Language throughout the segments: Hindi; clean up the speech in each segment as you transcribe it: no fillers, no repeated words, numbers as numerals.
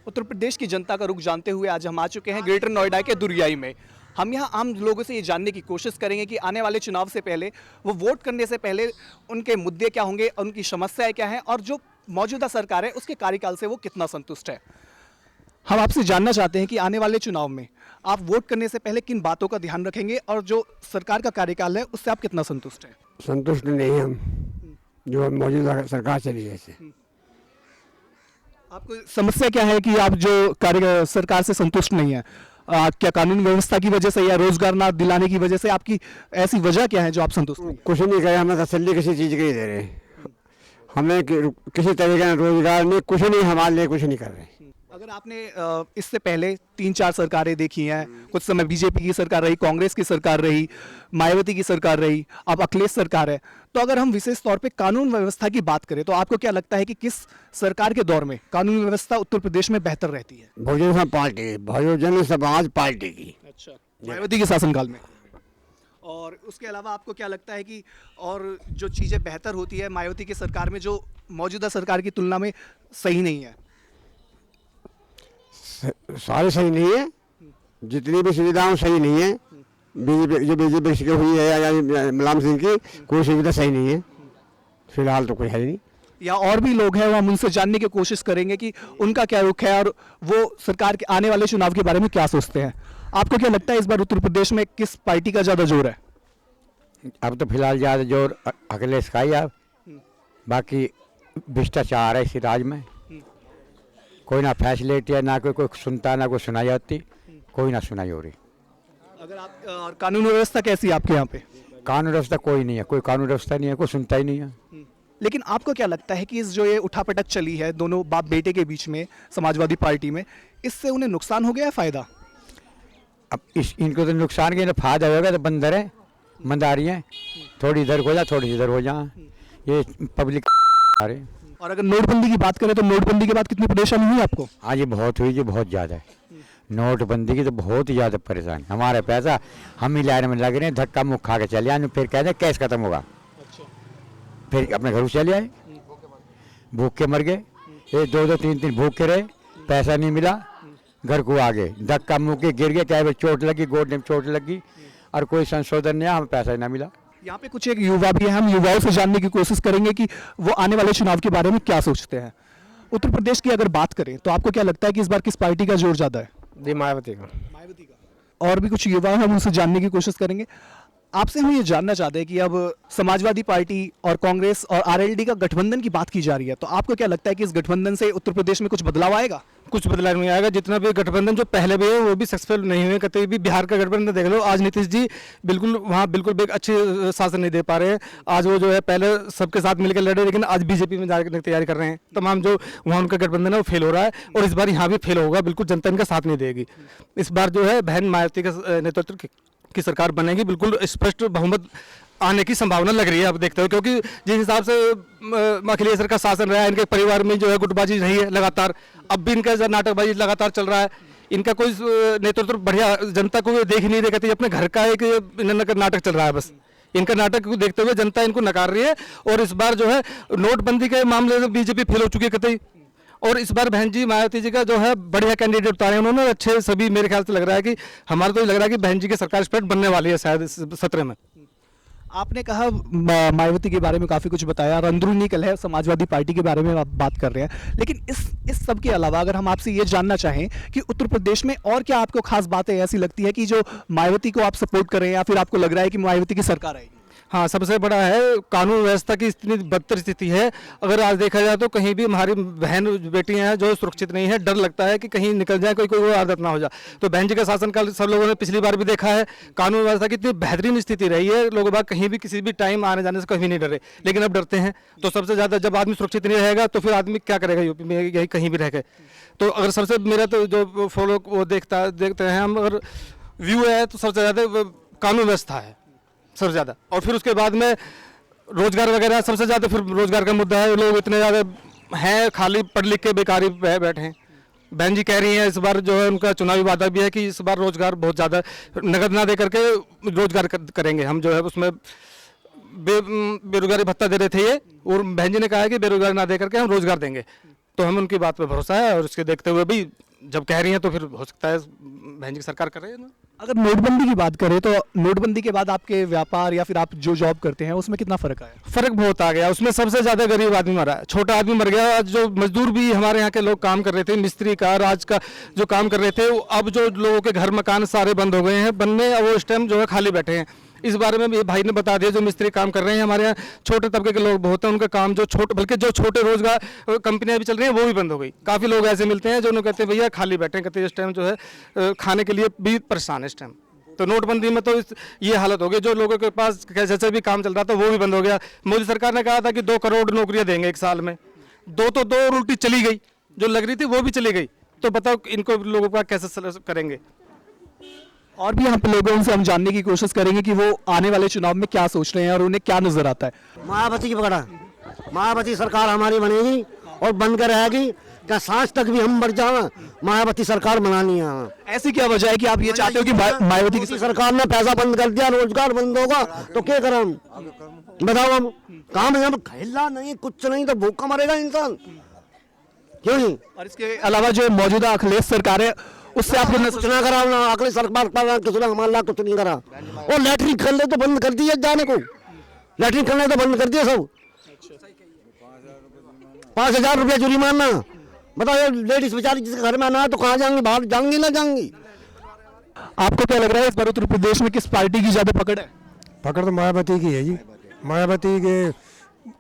उत्तर प्रदेश की जनता का रुख जानते हुए आज हम आ चुके हैं ग्रेटर नोएडा के दुरियाई में। हम यहाँ आम लोगों से ये जानने की कोशिश करेंगे कि आने वाले चुनाव से पहले वो वोट करने से पहले उनके मुद्दे क्या होंगे, उनकी समस्याएं क्या हैं और जो मौजूदा सरकार है उसके कार्यकाल से वो कितना संतुष्ट है। हम आपसे जानना चाहते हैं कि आने वाले चुनाव में आप वोट करने से पहले किन बातों का ध्यान रखेंगे और जो सरकार का कार्यकाल है उससे आप कितना संतुष्ट हैं। संतुष्ट नहीं हम जो मौजूदा सरकार चली है इससे। आपको समस्या क्या है कि आप जो कार्य सरकार से संतुष्ट नहीं है? क्या कानून व्यवस्था की वजह से या रोजगार ना दिलाने की वजह से? आपकी ऐसी वजह क्या है जो आप संतुष्ट नहीं? कुछ नहीं करे, हमें तसल्ली किसी चीज़ की नहीं दे रहे, हमें किसी तरीके का रोजगार नहीं, कुछ नहीं, हमारे लिए कुछ नहीं कर रहे। अगर आपने इससे पहले 3-4 सरकारें देखी हैं, कुछ समय बीजेपी की सरकार रही, कांग्रेस की सरकार रही, मायावती की सरकार रही, अब अखिलेश सरकार है, तो अगर हम विशेष तौर पे कानून व्यवस्था की बात करें तो आपको क्या लगता है कि किस सरकार के दौर में कानून व्यवस्था उत्तर प्रदेश में बेहतर रहती है? बहुजन समाज पार्टी की। अच्छा, मायावती के शासनकाल में। और उसके अलावा आपको क्या लगता है कि और जो चीज़ें बेहतर होती है मायावती की सरकार में जो मौजूदा सरकार की तुलना में सही नहीं है? सारे सही नहीं है, जितनी भी सुविधाएं सही नहीं है। बीजेपी की हुई है या मुलायम सिंह की कोई सुविधा सही नहीं है, फिलहाल तो कोई है नहीं। या और भी लोग हैं, हम उनसे जानने की कोशिश करेंगे कि उनका क्या रुख है और वो सरकार के आने वाले चुनाव के बारे में क्या सोचते हैं। आपको क्या लगता है इस बार उत्तर प्रदेश में किस पार्टी का ज़्यादा जोर है? अब तो फिलहाल ज़्यादा जोर अखिलेश का ही है, बाकी भ्रष्टाचार है इस राज्य में। कोई ना फैसले लेती है, ना कोई सुनता, ना कोई सुनाई होती, कोई ना सुनाई हो रही। अगर आप और कानून व्यवस्था कैसी है आपके यहाँ पे? कानून व्यवस्था कोई नहीं है, कोई कानून व्यवस्था नहीं है, कोई सुनता ही नहीं है। लेकिन आपको क्या लगता है कि इस जो ये उठापटक चली है दोनों बाप बेटे के बीच में समाजवादी पार्टी में, इससे उन्हें नुकसान हो गया है फायदा? अब इनको तो नुकसान के, फायदा होगा तो बंदर है, मंदारी है, थोड़ी इधर हो जा थोड़ी इधर हो जा, ये पब्लिक। और अगर नोटबंदी की बात करें तो नोटबंदी के बाद कितनी परेशानी हुई आपको? हाँ जी, बहुत हुई जी, बहुत ज़्यादा है। नोटबंदी की तो बहुत ही ज़्यादा परेशानी। हमारे पैसा हम ही लाइन में लग रहे हैं, धक्का मुख खा के चले आए, फिर कहते हैं कैश खत्म होगा। अच्छा। फिर अपने घर चले आए, भूख के मर गए, ये 2-2 3-3 भूख के रहे, पैसा नहीं मिला, घर को आ गए, धक्का मुँह के गिर गए, क्या चोट लगी, गोड में चोट लगी और कोई संशोधन नहीं, हमें पैसा ही ना मिला। यहाँ पे कुछ एक युवा भी है, हम युवाओं से जानने की कोशिश करेंगे कि वो आने वाले चुनाव के बारे में क्या सोचते हैं। उत्तर प्रदेश की अगर बात करें तो आपको क्या लगता है कि इस बार किस पार्टी का जोर ज़्यादा है? मायावती का। मायावती का। और भी कुछ युवा हैं, हम उनसे जानने की कोशिश करेंगे। आपसे हम ये जानना चाहते हैं कि अब समाजवादी पार्टी और कांग्रेस और आरएलडी का गठबंधन की बात की जा रही है, तो आपको क्या लगता है कि इस गठबंधन से उत्तर प्रदेश में कुछ बदलाव आएगा? कुछ बदलाव नहीं आएगा। जितना भी गठबंधन जो पहले भी है वो भी सक्सेसफुल नहीं हुए कतई भी। बिहार का गठबंधन देख लो, आज नीतीश जी बिल्कुल वहाँ बिल्कुल भी अच्छे शासन नहीं दे पा रहे हैं। आज वो जो है पहले सबके साथ मिलकर लड़े, लेकिन आज बीजेपी में जाने की तैयारी कर रहे हैं। तमाम जो वहाँ उनका गठबंधन है वो फेल हो रहा है और इस बार यहाँ भी फेल होगा, बिल्कुल जनता इनका साथ नहीं देगी। इस बार जो है बहन मायावती का नेतृत्व की सरकार बनेगी, बिल्कुल स्पष्ट बहुमत आने की संभावना लग रही है। अब देखते हो, क्योंकि जिस हिसाब से अखिलेश सर का शासन रहा है, इनके परिवार में जो है गुटबाजी रही है लगातार, अब भी इनका नाटकबाजी लगातार चल रहा है। इनका कोई नेतृत्व बढ़िया जनता को देख ही नहीं देखती, अपने घर का एक नाटक चल रहा है। बस इनका नाटक को देखते हुए जनता इनको नकार रही है। और इस बार जो है नोटबंदी के मामले में बीजेपी फेल हो चुकी है कतई, और इस बार बहन जी मायावती जी का जो है बढ़िया कैंडिडेट उतारे उन्होंने, अच्छे सभी। मेरे ख्याल से लग रहा है कि हमारा तो लग रहा है कि बहन जी की सरकार स्प्रेड बनने वाली है शायद इस सत्र में। आपने कहा मायावती के बारे में काफ़ी कुछ बताया और अंदरूनी कलह समाजवादी पार्टी के बारे में आप बात कर रहे हैं, लेकिन इस सब के अलावा अगर हम आपसे ये जानना चाहें कि उत्तर प्रदेश में और क्या आपको खास बातें ऐसी लगती है कि जो मायावती को आप सपोर्ट कर रहे हैं या फिर आपको लग रहा है कि मायावती की सरकार आएगी? हाँ, सबसे बड़ा है कानून व्यवस्था की इतनी बदतर स्थिति है। अगर आज देखा जाए तो कहीं भी हमारी बहन बेटियां हैं जो सुरक्षित नहीं है, डर लगता है कि कहीं निकल जाए, कोई आदत ना हो जाए। तो बहन जी का शासनकाल सब लोगों ने पिछली बार भी देखा है, कानून व्यवस्था की इतनी बेहतरीन स्थिति रही है, लोग बाग कहीं भी किसी भी टाइम आने जाने से कभी नहीं डरे, लेकिन अब डरते हैं। तो सबसे ज़्यादा जब आदमी सुरक्षित नहीं रहेगा तो फिर आदमी क्या करेगा यूपी में, यही कहीं भी रह गए। तो अगर सबसे मेरा तो जो फॉलो वो देखते हैं हम, अगर व्यू है तो सबसे ज़्यादा कानून व्यवस्था है सबसे ज़्यादा, और फिर उसके बाद में रोजगार वगैरह सबसे ज़्यादा फिर रोजगार का मुद्दा है। लोग इतने ज़्यादा हैं खाली पढ़ लिख के बेकारी बैठे हैं। बहन जी कह रही हैं इस बार जो है उनका चुनावी वादा भी है कि इस बार रोजगार बहुत ज़्यादा नगद ना दे करके रोजगार करेंगे हम, जो है उसमें बेरोजगारी भत्ता दे रहे थे ये, और बहन जी ने कहा है कि बेरोजगारी ना दे करके हम रोजगार देंगे। तो हमें उनकी बात पे भरोसा है, और उसके देखते हुए भी जब कह रही हैं तो फिर हो सकता है बहन जी की सरकार कर रही है ना। अगर नोटबंदी की बात करें तो नोटबंदी के बाद आपके व्यापार या फिर आप जो जॉब करते हैं उसमें कितना फर्क आया? फर्क बहुत आ गया, उसमें सबसे ज्यादा गरीब आदमी मरा है, छोटा आदमी मर गया। आज जो मजदूर भी हमारे यहाँ के लोग काम कर रहे थे, मिस्त्री का, राज का जो काम कर रहे थे, अब जो लोगों के घर मकान सारे बंद हो गए हैं बनने, वो इस टाइम जो है खाली बैठे हैं। इस बारे में भी भाई ने बता दिया, जो मिस्त्री काम कर रहे हैं हमारे यहाँ छोटे तबके के लोग बहुत हैं, उनका काम जो छोटे, बल्कि जो छोटे रोजगार कंपनियां भी चल रही हैं वो भी बंद हो गई। काफ़ी लोग ऐसे मिलते हैं जो उन्हें कहते हैं भैया खाली बैठे हैं, कहते हैं इस टाइम जो है खाने के लिए भी परेशान है इस टाइम। तो नोटबंदी में तो ये हालत हो गई, जो लोगों के पास जैसे भी काम चल रहा था वो भी बंद हो गया। मोदी सरकार ने कहा था कि 2 करोड़ नौकरियां देंगे 1 साल में, 2 तो 2 और उल्टी चली गई, जो लग रही थी वो भी चली गई। तो बताओ इनको लोगों का कैसे करेंगे। और भी यहाँ पे लोगों उनसे हम जानने की कोशिश करेंगे कि वो आने वाले चुनाव में क्या सोच रहे हैं और उन्हें क्या नजर आता है। मायावती की पकड़ा, मायावती सरकार हमारी बनेगी और बनकर रहेगी, क्या सांस तक भी हम मर जाए मायावती सरकार बनानी है। ऐसी क्या वजह है कि आप ये चाहते हो कि मायावती की सरकार ने पैसा बंद कर दिया, रोजगार बंद होगा तो क्या करें हम, बताओ हम काम है, खेलना नहीं कुछ नहीं तो भूखा मरेगा इंसान, क्यों नहीं। और इसके अलावा जो मौजूदा अखिलेश सरकार है उससे आपको कुछ ना करा ना, अगली सरकार किसी ने हमारा कुछ नहीं करा। और लैटरिन खोलने तो बंद कर दिए, जाने को लैटरिन खोलने तो बंद कर दिया सब। 5,000 रुपया जुर्माना, बताओ लेडीज बेचारी जिसके घर में आना है तो कहाँ जाएंगी, बाहर जाएंगी ना जाएंगी। आपको क्या लग रहा है इस बार उत्तर प्रदेश में किस पार्टी की ज्यादा पकड़ है? पकड़ तो मायावती की है जी, मायावती के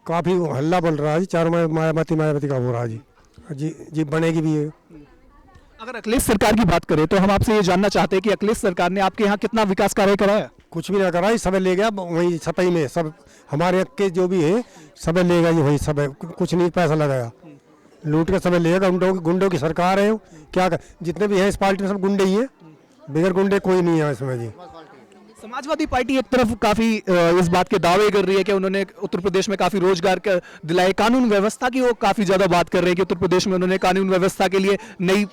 काफ़ी हल्ला बन रहा है जी, चारों मायावती का हो रहा है जी बनेगी भी है। अगर अखिलेश सरकार की बात करें तो हम आपसे ये जानना चाहते हैं कि अखिलेश सरकार ने आपके यहाँ कितना विकास कार्य कराया? कुछ भी ना करा, सब ले गया वही सतही में, सब हमारे के जो भी है सब ले गया जी, वही सब कुछ नहीं पैसा लगाया, लूट के सब ले गया। गुंडों की सरकार है, क्या जितने भी हैं इस पार्टी में सब गुंडे ही है, बगैर गुंडे कोई नहीं है इसमें जी। समाजवादी पार्टी एक तरफ काफी इस बात के दावे कर रही है कि उन्होंने उत्तर प्रदेश में काफी रोजगार दिलाए, कानून व्यवस्था की वो काफी ज्यादा बात कर रहे हैं कि उत्तर प्रदेश में उन्होंने कानून व्यवस्था के लिए नई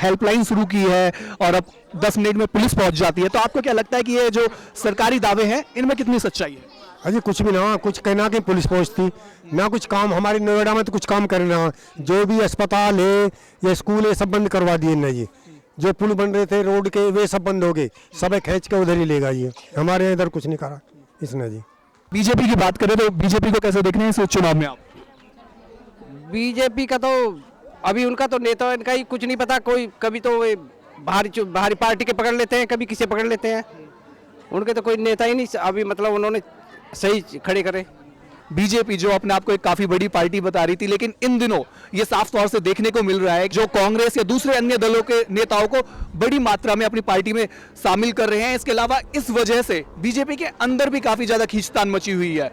हेल्पलाइन शुरू की है और अब 10 मिनट में पुलिस पहुंच जाती है। तो आपको क्या लगता है कि ये जो सरकारी दावे हैं इनमें कितनी सच्चाई है? अजी कुछ भी ना, कुछ कहना कि पुलिस पहुंचती ना, कुछ काम हमारी नोएडा में तो कुछ काम करना, जो भी अस्पताल है या स्कूल है सब बंद करवा दिए ना जी, जो पुल बन रहे थे रोड के वे सब बंद हो गए, सब खींच के उधर ही ले गई है, हमारे इधर कुछ नहीं करा इसने जी। बीजेपी की बात करें तो बीजेपी को कैसे देख रहे हैं इस चुनाव में आप? बीजेपी का तो अभी उनका तो नेता इनका ही कुछ नहीं पता, कोई कभी तो वे बाहरी पार्टी के पकड़ लेते हैं, कभी किसे पकड़ लेते हैं, उनके तो कोई नेता ही नहीं अभी मतलब उन्होंने सही खड़े करे। बीजेपी जो अपने आप को एक काफी बड़ी पार्टी बता रही थी, लेकिन इन दिनों ये साफ तौर से देखने को मिल रहा है जो कांग्रेस या दूसरे अन्य दलों के नेताओं को बड़ी मात्रा में अपनी पार्टी में शामिल कर रहे हैं। इसके अलावा इस वजह से बीजेपी के अंदर भी काफी ज्यादा खींचतान मची हुई है।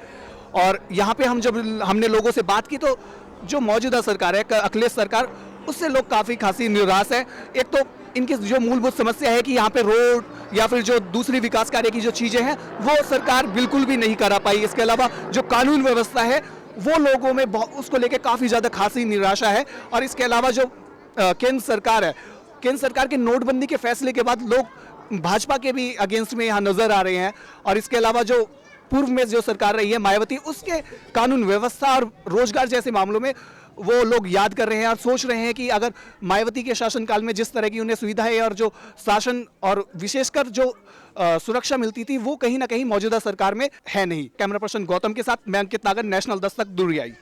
और यहाँ पे हमने लोगों से बात की तो जो मौजूदा सरकार है अखिलेश सरकार, उससे लोग काफी खासी निराश है। एक तो इनकी जो मूलभूत समस्या है कि यहाँ पे रोड या फिर जो दूसरी विकास कार्य की जो चीजें हैं वो सरकार बिल्कुल भी नहीं करा पाई। इसके अलावा जो कानून व्यवस्था है वो लोगों में उसको लेके काफी ज्यादा खासी निराशा है। और इसके अलावा जो केंद्र सरकार है, केंद्र सरकार के नोटबंदी के फैसले के बाद लोग भाजपा के भी अगेंस्ट में यहाँ नजर आ रहे हैं। और इसके अलावा जो पूर्व में जो सरकार रही है मायावती, उसके कानून व्यवस्था और रोजगार जैसे मामलों में वो लोग याद कर रहे हैं और सोच रहे हैं कि अगर मायावती के शासनकाल में जिस तरह की उन्हें सुविधाएं और जो शासन और विशेषकर जो सुरक्षा मिलती थी वो कहीं ना कहीं मौजूदा सरकार में है नहीं। कैमरा पर्सन गौतम के साथ मैं अंकित नागर, नेशनल दस्तक, दुरियाई।